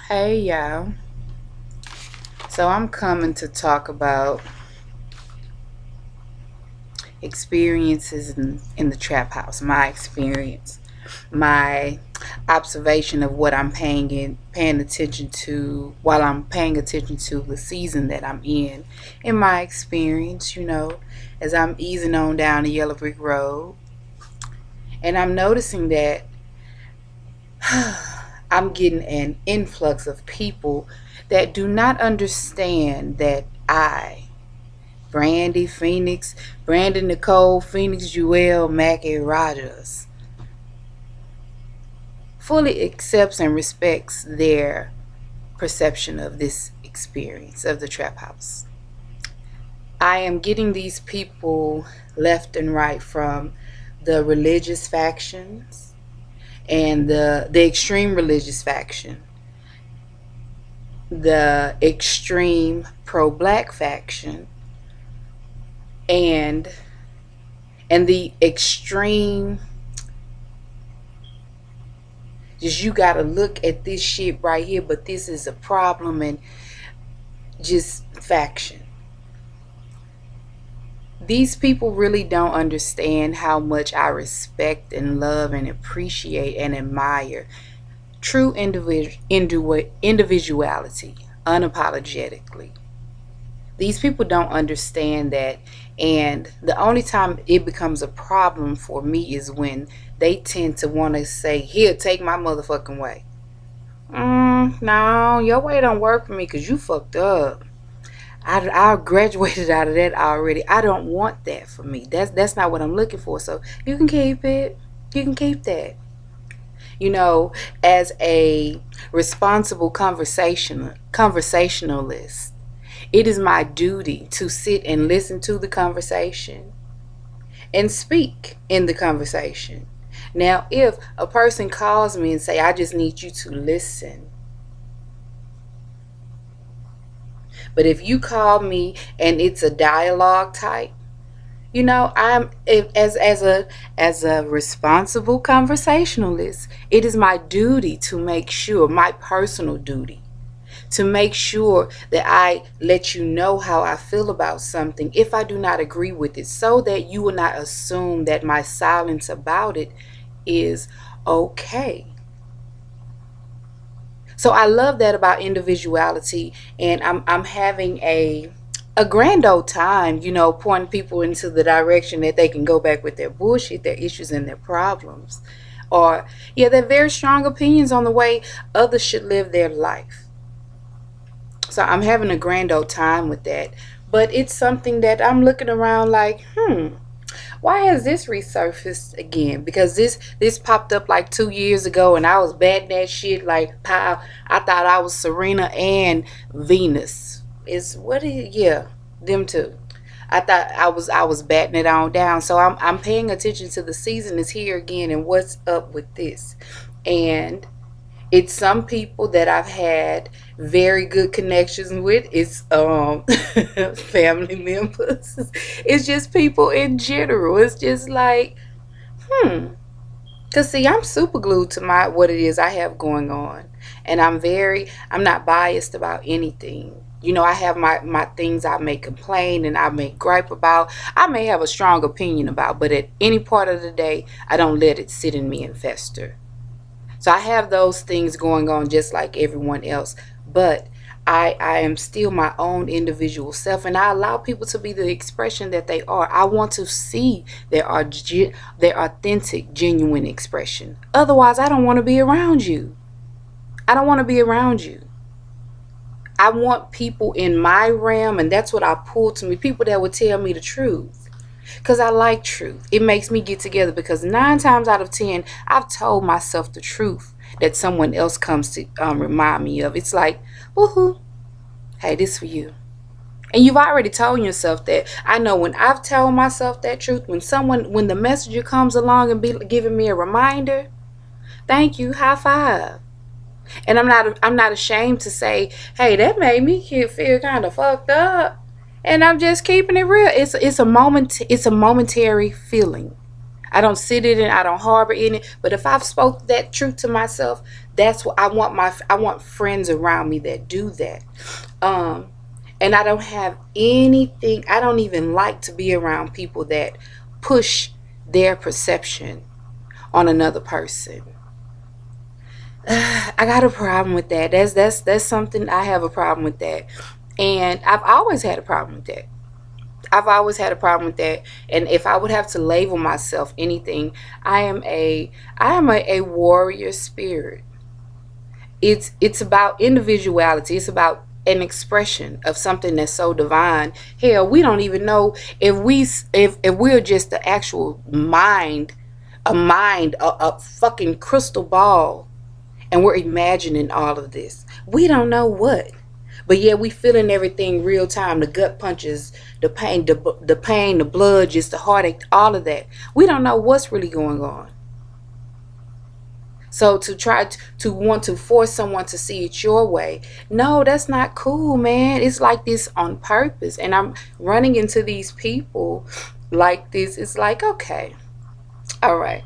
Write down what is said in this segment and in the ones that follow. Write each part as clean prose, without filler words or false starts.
Hey y'all. So I'm coming to talk about experiences in the trap house. My experience, my observation of what I'm paying attention to while I'm paying attention to the season that I'm in my experience, as I'm easing on down the yellow brick road. And I'm noticing that I'm getting an influx of people that do not understand that Brandy Phoenix, Brandon Nicole Phoenix Jewel Mackie Rogers fully accepts and respects their perception of this experience of the trap house. I am getting these people left and right from the religious factions and the extreme religious faction, the extreme pro-black faction, and the extreme just you gotta look at this shit right here, but this is a problem, and just faction. These people really don't understand how much I respect and love and appreciate and admire true individuality unapologetically. These people don't understand that, and the only time it becomes a problem for me is when they tend to want to say, here, take my motherfucking way. No, your way don't work for me because you fucked up. I graduated out of that already. I don't want that for me. That's not what I'm looking for. So you can keep it. You can keep that. You know, as a responsible conversationalist, it is my duty to sit and listen to the conversation and speak in the conversation. Now, if a person calls me and say, I just need you to listen. But if you call me and it's a dialogue type, I'm as a responsible conversationalist, it is my duty to make sure, my personal duty, to make sure that I let you know how I feel about something if I do not agree with it, so that you will not assume that my silence about it is okay. So I love that about individuality, and I'm having a grand old time, pointing people into the direction that they can go back with their bullshit, their issues, and their problems. Or, yeah, they're very strong opinions on the way others should live their life. So I'm having a grand old time with that. But it's something that I'm looking around like, why has this resurfaced again? Because this popped up like 2 years ago, and I was batting that shit like pow. I thought I was Serena and Venus. Is what is yeah, them two. I thought I was batting it on down. So I'm paying attention to the season is here again and what's up with this. And it's some people that I've had very good connections with. It's family members. It's just people in general. It's just like, hmm. Cause see, I'm super glued to my what it is I have going on, and I'm not biased about anything. I have my things I may complain and I may gripe about. I may have a strong opinion about, but at any part of the day, I don't let it sit in me and fester. So I have those things going on just like everyone else, but I am still my own individual self, and I allow people to be the expression that they are. I want to see their authentic, genuine expression. Otherwise, I don't want to be around you. I don't want to be around you. I want people in my realm, and that's what I pull to me, people that would tell me the truth. Because I like truth. It makes me get together, because 9 times out of 10, I've told myself the truth that someone else comes to remind me of. It's like, woohoo, hey, this for you. And you've already told yourself that. I know when I've told myself that truth, when the messenger comes along and be giving me a reminder, thank you, high five. And I'm not ashamed to say, hey, that made me feel kind of fucked up. And I'm just keeping it real. It's a momentary feeling. I don't sit in it, I don't harbor in it. But if I've spoke that truth to myself, That's what I want. I want friends around me that do that. Um, and I don't have anything. I don't even like to be around people that push their perception on another person. I got a problem with that. That's something I have a problem with that. And I've always had a problem with that. I've always had a problem with that. And if I would have to label myself anything, I am a warrior spirit. It's about individuality. It's about an expression of something that's so divine. Hell, we don't even know if we're just the actual mind, a fucking crystal ball, and we're imagining all of this. We don't know what. But yeah, we feeling everything real time. The gut punches, the pain, the blood, just the heartache, all of that. We don't know what's really going on. So to try to want to force someone to see it your way, no, that's not cool, man. It's like this on purpose. And I'm running into these people like this. It's like, okay, all right.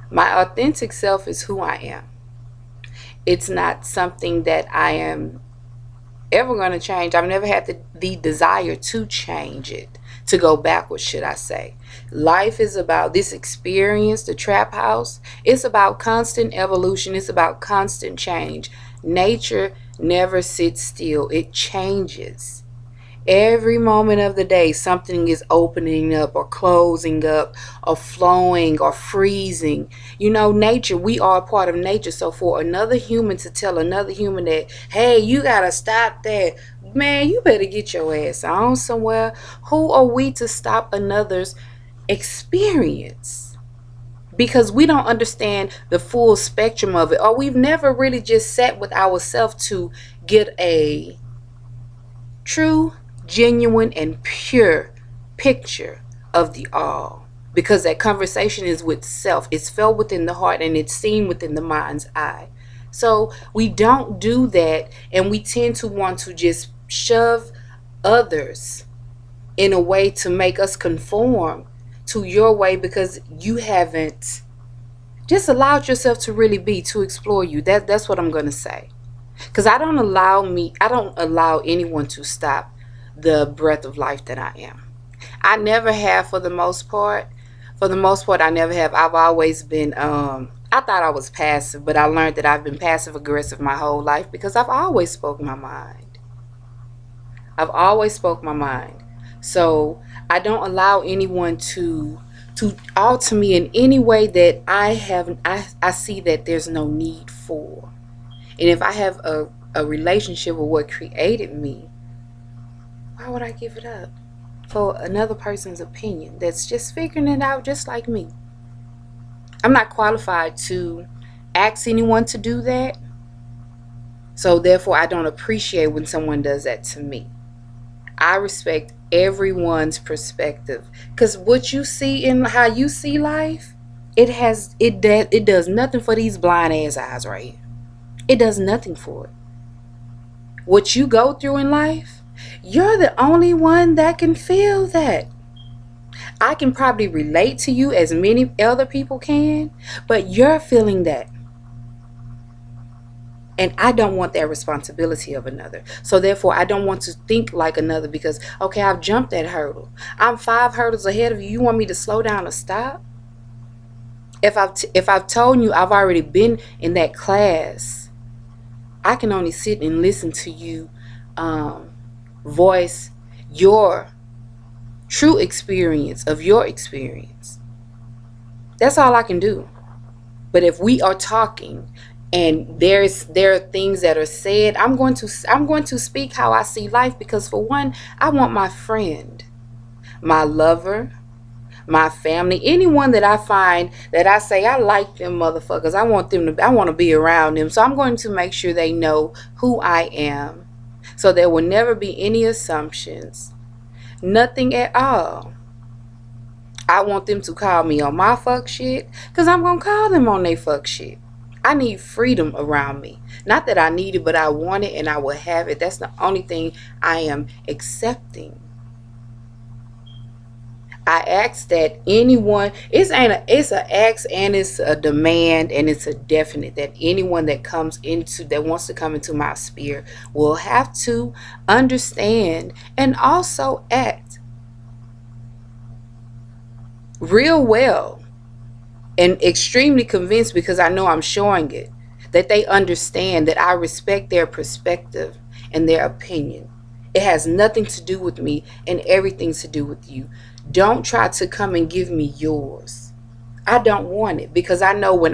My authentic self is who I am. It's not something that I am ever going to change. I've never had the desire to change it, to go backwards, should I say. Life is about this experience, the trap house. It's about constant evolution, it's about constant change. Nature never sits still, it changes. Every moment of the day, something is opening up or closing up or flowing or freezing. You know, nature, we are a part of nature. So for another human to tell another human that, hey, you got to stop that, man, you better get your ass on somewhere. Who are we to stop another's experience? Because we don't understand the full spectrum of it, or we've never really just sat with ourselves to get a true, genuine, and pure picture of the all. Because that conversation is with self, it's felt within the heart, and it's seen within the mind's eye. So we don't do that, and we tend to want to just shove others in a way to make us conform to your way, because you haven't just allowed yourself to really be, to explore you. That's what I'm going to say. Because I don't allow anyone to stop the breath of life that I am. I never have, for the most part. For the most part, I never have. I've always been, I thought I was passive, but I learned that I've been passive aggressive my whole life, because I've always spoke my mind. I've always spoke my mind. So I don't allow anyone to alter me in any way that I see that there's no need for. And if I have a relationship with what created me, why would I give it up for another person's opinion that's just figuring it out just like me? I'm not qualified to ask anyone to do that. So therefore, I don't appreciate when someone does that to me. I respect everyone's perspective, because what you see in how you see life, it does nothing for these blind ass eyes right here. It does nothing for it. What you go through in life, you're the only one that can feel that. I can probably relate to you as many other people can, but you're feeling that. And I don't want that responsibility of another. So therefore, I don't want to think like another, because, okay, I've jumped that hurdle. I'm 5 hurdles ahead of you. You want me to slow down or stop? If I've told you I've already been in that class, I can only sit and listen to you voice your true experience of your experience. That's all I can do. But if we are talking and there are things that are said, I'm going to speak how I see life, because for one, I want my friend, my lover, my family, anyone that I find that I say I like them motherfuckers, I want to be around them. So I'm going to make sure they know who I am. So there will never be any assumptions. Nothing at all. I want them to call me on my fuck shit, because I'm going to call them on their fuck shit. I need freedom around me. Not that I need it, but I want it, and I will have it. That's the only thing I am accepting. I ask that anyone, it's a ask and it's a demand and it's a definite that anyone that wants to come into my sphere will have to understand and also act real well and extremely convinced, because I know I'm showing it, that they understand that I respect their perspective and their opinion. It has nothing to do with me and everything to do with you. Don't try to come and give me yours. I don't want it, because I know when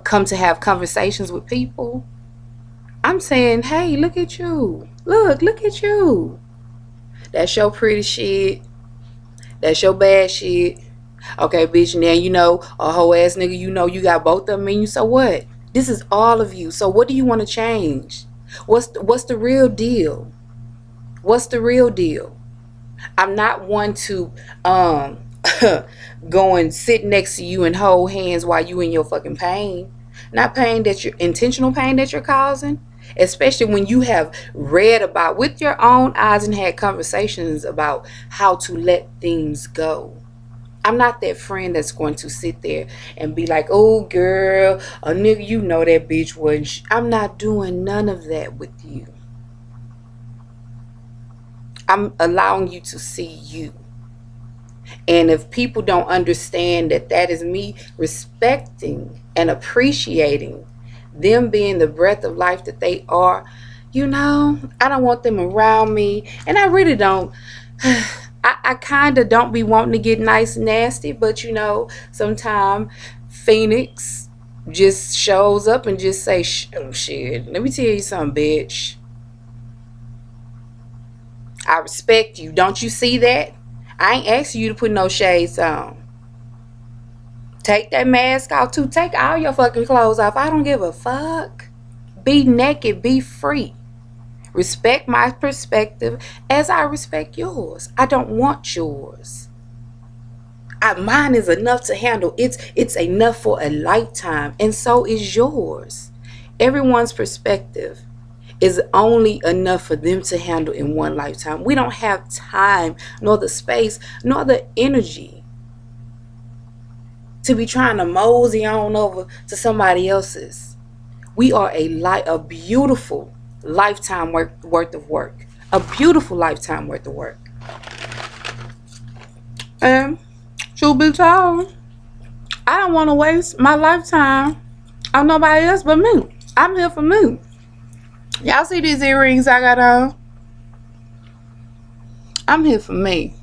come to have conversations with people, I'm saying, hey, look at you. Look at you. That's your pretty shit. That's your bad shit. Okay, bitch, now you know a whole ass nigga, you know you got both of them in you, so what? This is all of you. So what do you want to change? What's the real deal? What's the real deal? I'm not one to um go and sit next to you and hold hands while you in your fucking pain. Not pain that you're intentional pain that you're causing. Especially when you have read about with your own eyes and had conversations about how to let things go. I'm not that friend that's going to sit there and be like, oh girl, a nigga, you know that bitch wasn't. I'm not doing none of that with you. I'm allowing you to see you. And if people don't understand that that is me respecting and appreciating them being the breath of life that they are, I don't want them around me. And I really don't. I kind of don't be wanting to get nice and nasty, but sometimes Phoenix just shows up and just say, oh, shit, let me tell you something, bitch. I respect you. Don't you see that? I ain't asking you to put no shades on. Take that mask off too. Take all your fucking clothes off. I don't give a fuck. Be naked. Be free. Respect my perspective as I respect yours. I don't want yours. Mine is enough to handle. It's enough for a lifetime, and so is yours. Everyone's perspective is only enough for them to handle in one lifetime. We don't have time, nor the space, nor the energy to be trying to mosey on over to somebody else's. We are a beautiful lifetime worth of work. A beautiful lifetime worth of work. And truth be told, I don't want to waste my lifetime on nobody else but me. I'm here for me. Y'all see these earrings I got on? I'm here for me.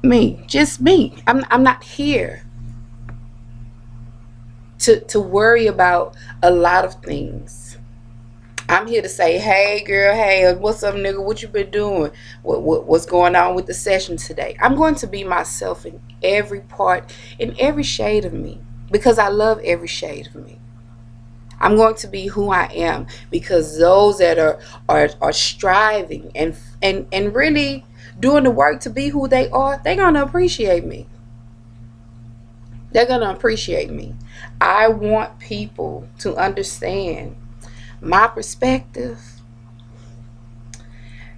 Me. Just me. I'm not here to worry about a lot of things. I'm here to say, hey girl, hey, what's up nigga, what you been doing? What's going on with the session today? I'm going to be myself in every part, in every shade of me, because I love every shade of me. I'm going to be who I am, because those that are striving and really doing the work to be who they are, they're going to appreciate me. They're going to appreciate me. I want people to understand my perspective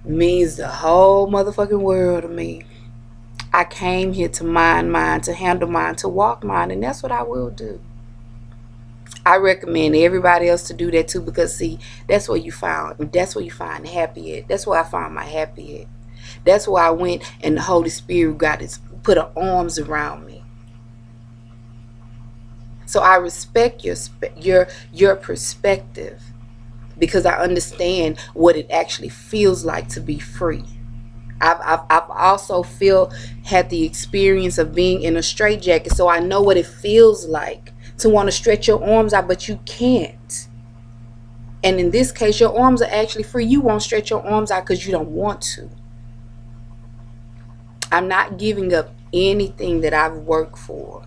means the whole motherfucking world to me. I came here to mind mine, to handle mine, to walk mine, and that's what I will do. I recommend everybody else to do that too, because see, that's where you find happy at. That's where I found my happy at. That's where I went and the Holy Spirit put her arms around me. So I respect your perspective, because I understand what it actually feels like to be free. I've also had the experience of being in a straitjacket, so I know what it feels like to want to stretch your arms out, but you can't. And in this case, your arms are actually free. You won't stretch your arms out because you don't want to. I'm not giving up anything that I've worked for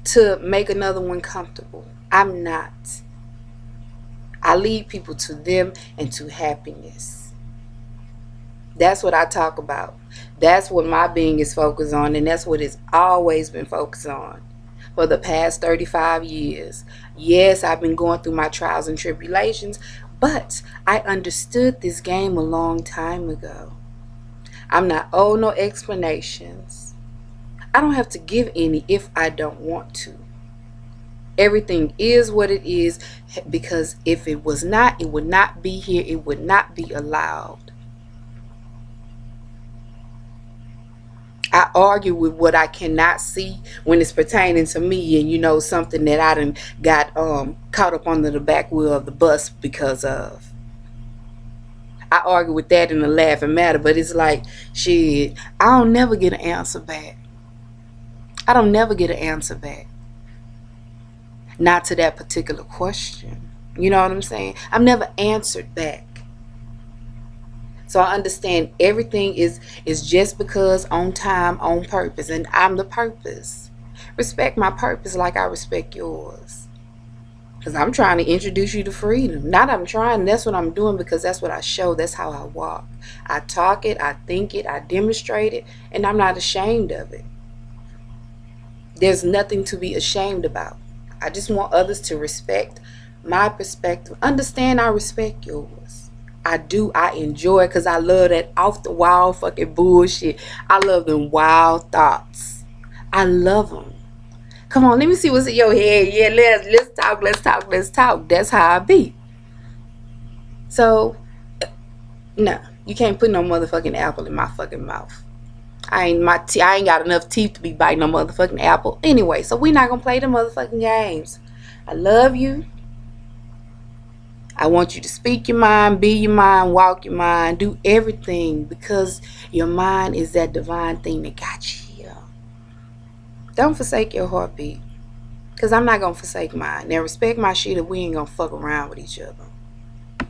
to make another one comfortable. I'm not. I lead people to them and to happiness. That's what I talk about. That's what my being is focused on, and that's what it's always been focused on for the past 35 years. Yes, I've been going through my trials and tribulations, But I understood this game a long time ago. I'm not owed no explanations. I don't have to give any if I don't want to. Everything is what it is, because if it was not, it would not be here. It would not be allowed. I argue with what I cannot see when it's pertaining to me, and something that I done got caught up under the back wheel of the bus because of. I argue with that in a laughing matter, but it's like, shit, I don't never get an answer back. I don't never get an answer back. Not to that particular question. You know what I'm saying? I'm never answered back. So I understand everything is just because, on time, on purpose, and I'm the purpose. Respect my purpose like I respect yours. Because I'm trying to introduce you to freedom. Not I'm trying, that's what I'm doing, because that's what I show. That's how I walk. I talk it, I think it, I demonstrate it, and I'm not ashamed of it. There's nothing to be ashamed about. I just want others to respect my perspective. Understand I respect yours. I do. I enjoy it because I love that off the wall fucking bullshit. I love them wild thoughts. I love them. Come on, let me see what's in your head. Yeah, let's talk, let's talk, let's talk. That's how I be. So, no, you can't put no motherfucking apple in my fucking mouth. I ain't got enough teeth to be biting no motherfucking apple. Anyway, so we not gonna play the motherfucking games. I love you. I want you to speak your mind, be your mind, walk your mind, do everything, because your mind is that divine thing that got you here. Don't forsake your heartbeat, because I'm not gonna forsake mine. Now respect my shit, or we ain't gonna fuck around with each other.